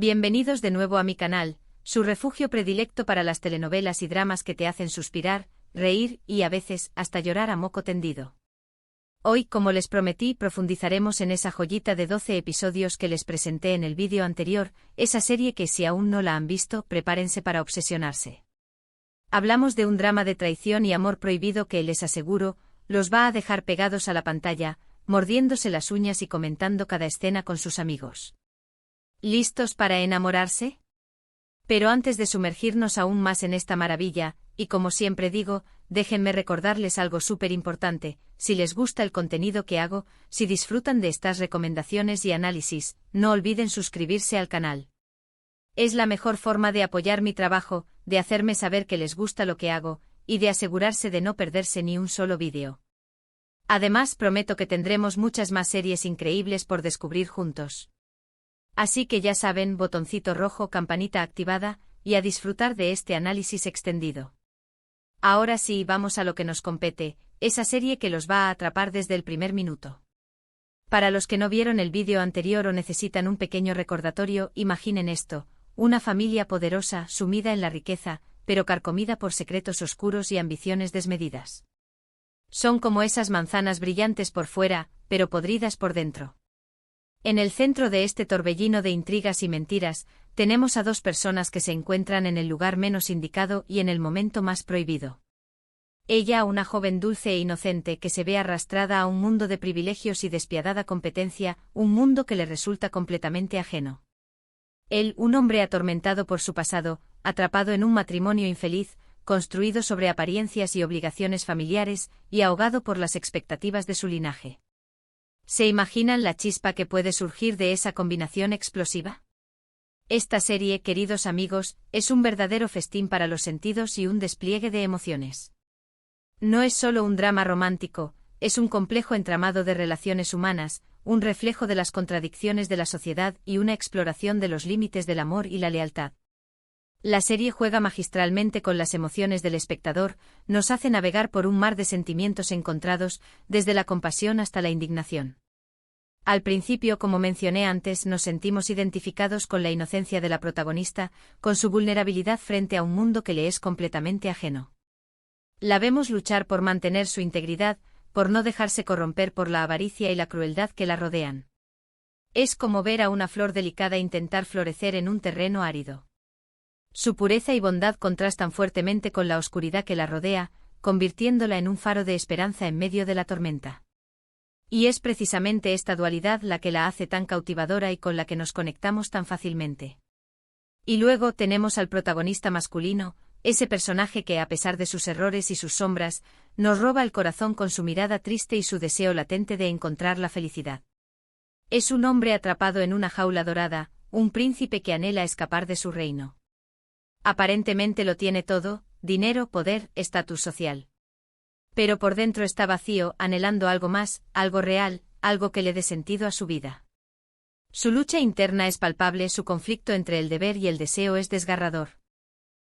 Bienvenidos de nuevo a mi canal, su refugio predilecto para las telenovelas y dramas que te hacen suspirar, reír y a veces hasta llorar a moco tendido. Hoy, como les prometí, profundizaremos en esa joyita de 12 episodios que les presenté en el vídeo anterior, esa serie que si aún no la han visto, prepárense para obsesionarse. Hablamos de un drama de traición y amor prohibido que, les aseguro, los va a dejar pegados a la pantalla, mordiéndose las uñas y comentando cada escena con sus amigos. ¿Listos para enamorarse? Pero antes de sumergirnos aún más en esta maravilla, y como siempre digo, déjenme recordarles algo súper importante: si les gusta el contenido que hago, si disfrutan de estas recomendaciones y análisis, no olviden suscribirse al canal. Es la mejor forma de apoyar mi trabajo, de hacerme saber que les gusta lo que hago, y de asegurarse de no perderse ni un solo vídeo. Además, prometo que tendremos muchas más series increíbles por descubrir juntos. Así que ya saben, botoncito rojo, campanita activada, y a disfrutar de este análisis extendido. Ahora sí, vamos a lo que nos compete, esa serie que los va a atrapar desde el primer minuto. Para los que no vieron el vídeo anterior o necesitan un pequeño recordatorio, imaginen esto: una familia poderosa, sumida en la riqueza, pero carcomida por secretos oscuros y ambiciones desmedidas. Son como esas manzanas brillantes por fuera, pero podridas por dentro. En el centro de este torbellino de intrigas y mentiras, tenemos a dos personas que se encuentran en el lugar menos indicado y en el momento más prohibido. Ella, una joven dulce e inocente que se ve arrastrada a un mundo de privilegios y despiadada competencia, un mundo que le resulta completamente ajeno. Él, un hombre atormentado por su pasado, atrapado en un matrimonio infeliz, construido sobre apariencias y obligaciones familiares, y ahogado por las expectativas de su linaje. ¿Se imaginan la chispa que puede surgir de esa combinación explosiva? Esta serie, queridos amigos, es un verdadero festín para los sentidos y un despliegue de emociones. No es solo un drama romántico, es un complejo entramado de relaciones humanas, un reflejo de las contradicciones de la sociedad y una exploración de los límites del amor y la lealtad. La serie juega magistralmente con las emociones del espectador, nos hace navegar por un mar de sentimientos encontrados, desde la compasión hasta la indignación. Al principio, como mencioné antes, nos sentimos identificados con la inocencia de la protagonista, con su vulnerabilidad frente a un mundo que le es completamente ajeno. La vemos luchar por mantener su integridad, por no dejarse corromper por la avaricia y la crueldad que la rodean. Es como ver a una flor delicada intentar florecer en un terreno árido. Su pureza y bondad contrastan fuertemente con la oscuridad que la rodea, convirtiéndola en un faro de esperanza en medio de la tormenta. Y es precisamente esta dualidad la que la hace tan cautivadora y con la que nos conectamos tan fácilmente. Y luego tenemos al protagonista masculino, ese personaje que, a pesar de sus errores y sus sombras, nos roba el corazón con su mirada triste y su deseo latente de encontrar la felicidad. Es un hombre atrapado en una jaula dorada, un príncipe que anhela escapar de su reino. Aparentemente lo tiene todo: dinero, poder, estatus social. Pero por dentro está vacío, anhelando algo más, algo real, algo que le dé sentido a su vida. Su lucha interna es palpable, su conflicto entre el deber y el deseo es desgarrador.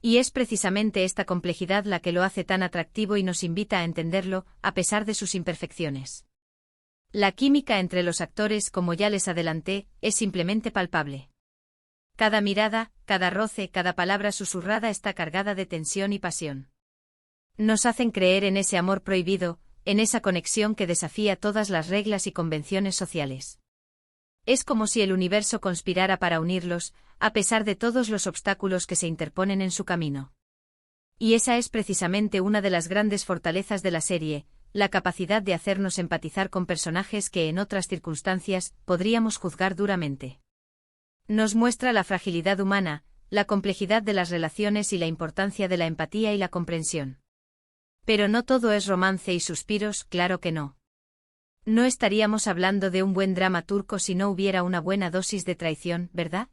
Y es precisamente esta complejidad la que lo hace tan atractivo y nos invita a entenderlo, a pesar de sus imperfecciones. La química entre los actores, como ya les adelanté, es simplemente palpable. Cada mirada, cada roce, cada palabra susurrada está cargada de tensión y pasión. Nos hacen creer en ese amor prohibido, en esa conexión que desafía todas las reglas y convenciones sociales. Es como si el universo conspirara para unirlos, a pesar de todos los obstáculos que se interponen en su camino. Y esa es precisamente una de las grandes fortalezas de la serie, la capacidad de hacernos empatizar con personajes que en otras circunstancias podríamos juzgar duramente. Nos muestra la fragilidad humana, la complejidad de las relaciones y la importancia de la empatía y la comprensión. Pero no todo es romance y suspiros, claro que no. No estaríamos hablando de un buen drama turco si no hubiera una buena dosis de traición, ¿verdad?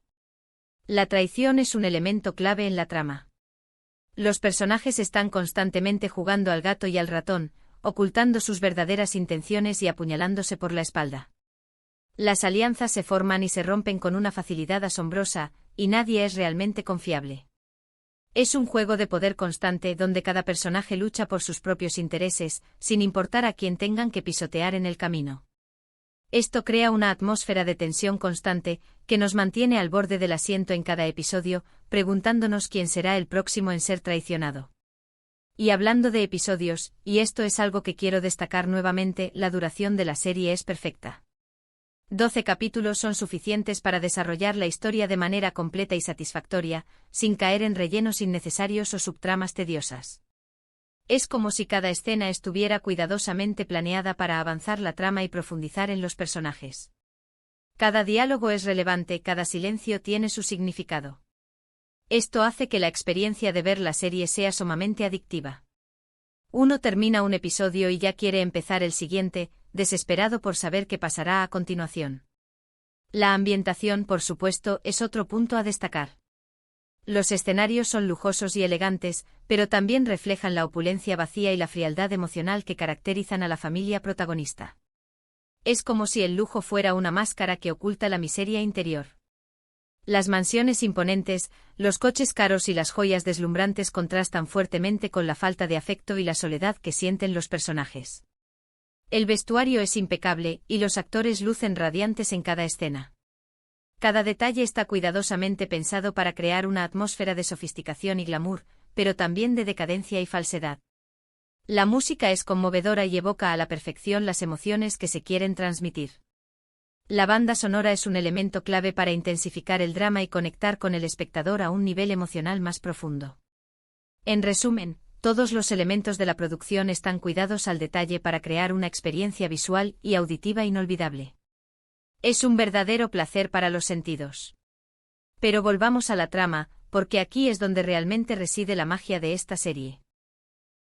La traición es un elemento clave en la trama. Los personajes están constantemente jugando al gato y al ratón, ocultando sus verdaderas intenciones y apuñalándose por la espalda. Las alianzas se forman y se rompen con una facilidad asombrosa, y nadie es realmente confiable. Es un juego de poder constante donde cada personaje lucha por sus propios intereses, sin importar a quién tengan que pisotear en el camino. Esto crea una atmósfera de tensión constante, que nos mantiene al borde del asiento en cada episodio, preguntándonos quién será el próximo en ser traicionado. Y hablando de episodios, y esto es algo que quiero destacar nuevamente, la duración de la serie es perfecta. 12 capítulos son suficientes para desarrollar la historia de manera completa y satisfactoria, sin caer en rellenos innecesarios o subtramas tediosas. Es como si cada escena estuviera cuidadosamente planeada para avanzar la trama y profundizar en los personajes. Cada diálogo es relevante, cada silencio tiene su significado. Esto hace que la experiencia de ver la serie sea sumamente adictiva. Uno termina un episodio y ya quiere empezar el siguiente, desesperado por saber qué pasará a continuación. La ambientación, por supuesto, es otro punto a destacar. Los escenarios son lujosos y elegantes, pero también reflejan la opulencia vacía y la frialdad emocional que caracterizan a la familia protagonista. Es como si el lujo fuera una máscara que oculta la miseria interior. Las mansiones imponentes, los coches caros y las joyas deslumbrantes contrastan fuertemente con la falta de afecto y la soledad que sienten los personajes. El vestuario es impecable, y los actores lucen radiantes en cada escena. Cada detalle está cuidadosamente pensado para crear una atmósfera de sofisticación y glamour, pero también de decadencia y falsedad. La música es conmovedora y evoca a la perfección las emociones que se quieren transmitir. La banda sonora es un elemento clave para intensificar el drama y conectar con el espectador a un nivel emocional más profundo. En resumen, todos los elementos de la producción están cuidados al detalle para crear una experiencia visual y auditiva inolvidable. Es un verdadero placer para los sentidos. Pero volvamos a la trama, porque aquí es donde realmente reside la magia de esta serie.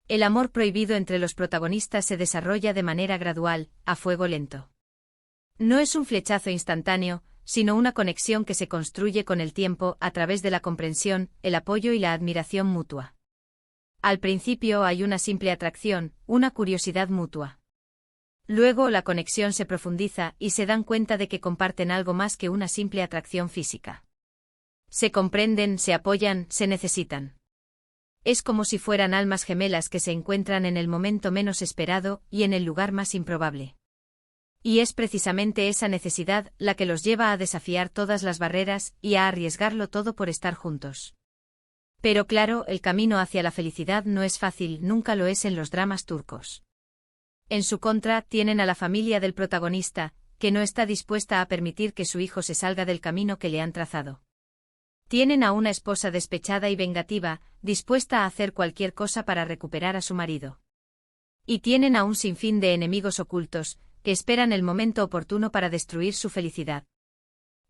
El amor prohibido entre los protagonistas se desarrolla de manera gradual, a fuego lento. No es un flechazo instantáneo, sino una conexión que se construye con el tiempo a través de la comprensión, el apoyo y la admiración mutua. Al principio hay una simple atracción, una curiosidad mutua. Luego la conexión se profundiza y se dan cuenta de que comparten algo más que una simple atracción física. Se comprenden, se apoyan, se necesitan. Es como si fueran almas gemelas que se encuentran en el momento menos esperado y en el lugar más improbable. Y es precisamente esa necesidad la que los lleva a desafiar todas las barreras y a arriesgarlo todo por estar juntos. Pero claro, el camino hacia la felicidad no es fácil, nunca lo es en los dramas turcos. En su contra, tienen a la familia del protagonista, que no está dispuesta a permitir que su hijo se salga del camino que le han trazado. Tienen a una esposa despechada y vengativa, dispuesta a hacer cualquier cosa para recuperar a su marido. Y tienen a un sinfín de enemigos ocultos, que esperan el momento oportuno para destruir su felicidad.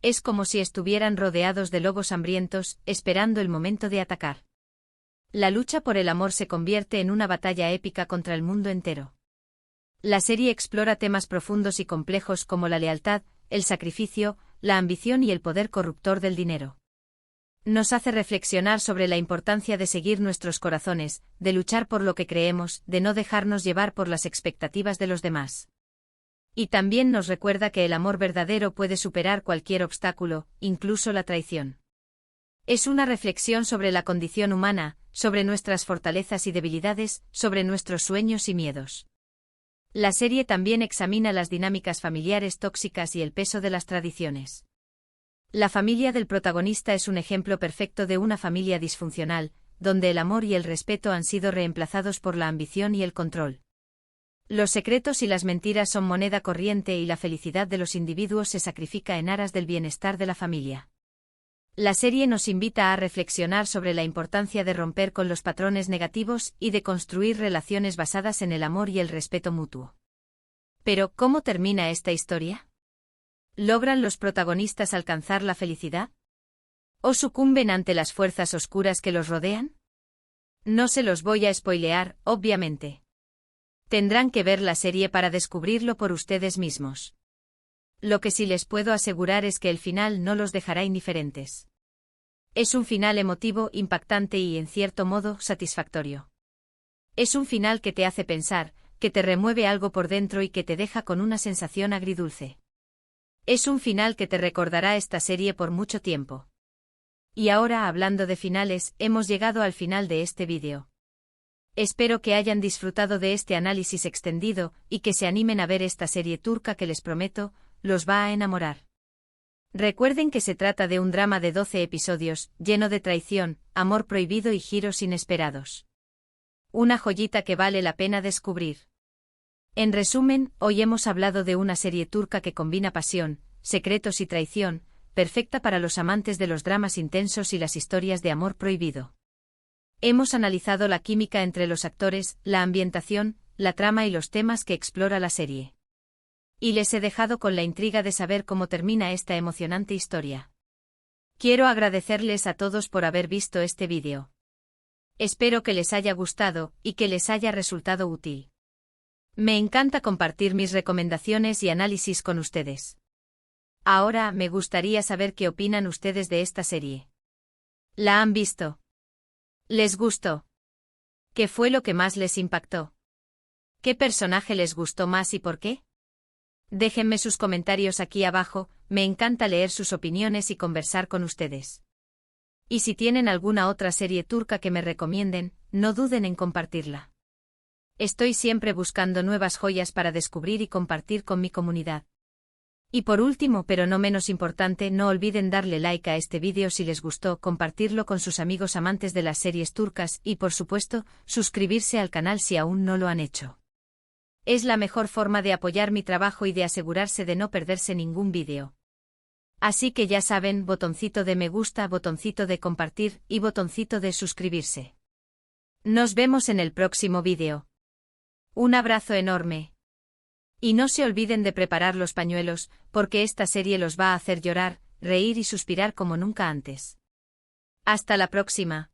Es como si estuvieran rodeados de lobos hambrientos, esperando el momento de atacar. La lucha por el amor se convierte en una batalla épica contra el mundo entero. La serie explora temas profundos y complejos como la lealtad, el sacrificio, la ambición y el poder corruptor del dinero. Nos hace reflexionar sobre la importancia de seguir nuestros corazones, de luchar por lo que creemos, de no dejarnos llevar por las expectativas de los demás. Y también nos recuerda que el amor verdadero puede superar cualquier obstáculo, incluso la traición. Es una reflexión sobre la condición humana, sobre nuestras fortalezas y debilidades, sobre nuestros sueños y miedos. La serie también examina las dinámicas familiares tóxicas y el peso de las tradiciones. La familia del protagonista es un ejemplo perfecto de una familia disfuncional, donde el amor y el respeto han sido reemplazados por la ambición y el control. Los secretos y las mentiras son moneda corriente y la felicidad de los individuos se sacrifica en aras del bienestar de la familia. La serie nos invita a reflexionar sobre la importancia de romper con los patrones negativos y de construir relaciones basadas en el amor y el respeto mutuo. Pero, ¿cómo termina esta historia? ¿Logran los protagonistas alcanzar la felicidad? ¿O sucumben ante las fuerzas oscuras que los rodean? No se los voy a spoilear, obviamente. Tendrán que ver la serie para descubrirlo por ustedes mismos. Lo que sí les puedo asegurar es que el final no los dejará indiferentes. Es un final emotivo, impactante y, en cierto modo, satisfactorio. Es un final que te hace pensar, que te remueve algo por dentro y que te deja con una sensación agridulce. Es un final que te recordará esta serie por mucho tiempo. Y ahora, hablando de finales, hemos llegado al final de este vídeo. Espero que hayan disfrutado de este análisis extendido y que se animen a ver esta serie turca que les prometo, los va a enamorar. Recuerden que se trata de un drama de 12 episodios, lleno de traición, amor prohibido y giros inesperados. Una joyita que vale la pena descubrir. En resumen, hoy hemos hablado de una serie turca que combina pasión, secretos y traición, perfecta para los amantes de los dramas intensos y las historias de amor prohibido. Hemos analizado la química entre los actores, la ambientación, la trama y los temas que explora la serie. Y les he dejado con la intriga de saber cómo termina esta emocionante historia. Quiero agradecerles a todos por haber visto este vídeo. Espero que les haya gustado y que les haya resultado útil. Me encanta compartir mis recomendaciones y análisis con ustedes. Ahora me gustaría saber qué opinan ustedes de esta serie. ¿La han visto? ¿Les gustó? ¿Qué fue lo que más les impactó? ¿Qué personaje les gustó más y por qué? Déjenme sus comentarios aquí abajo, me encanta leer sus opiniones y conversar con ustedes. Y si tienen alguna otra serie turca que me recomienden, no duden en compartirla. Estoy siempre buscando nuevas joyas para descubrir y compartir con mi comunidad. Y por último, pero no menos importante, no olviden darle like a este vídeo si les gustó, compartirlo con sus amigos amantes de las series turcas y, por supuesto, suscribirse al canal si aún no lo han hecho. Es la mejor forma de apoyar mi trabajo y de asegurarse de no perderse ningún vídeo. Así que ya saben, botoncito de me gusta, botoncito de compartir y botoncito de suscribirse. Nos vemos en el próximo vídeo. Un abrazo enorme. Y no se olviden de preparar los pañuelos, porque esta serie los va a hacer llorar, reír y suspirar como nunca antes. Hasta la próxima.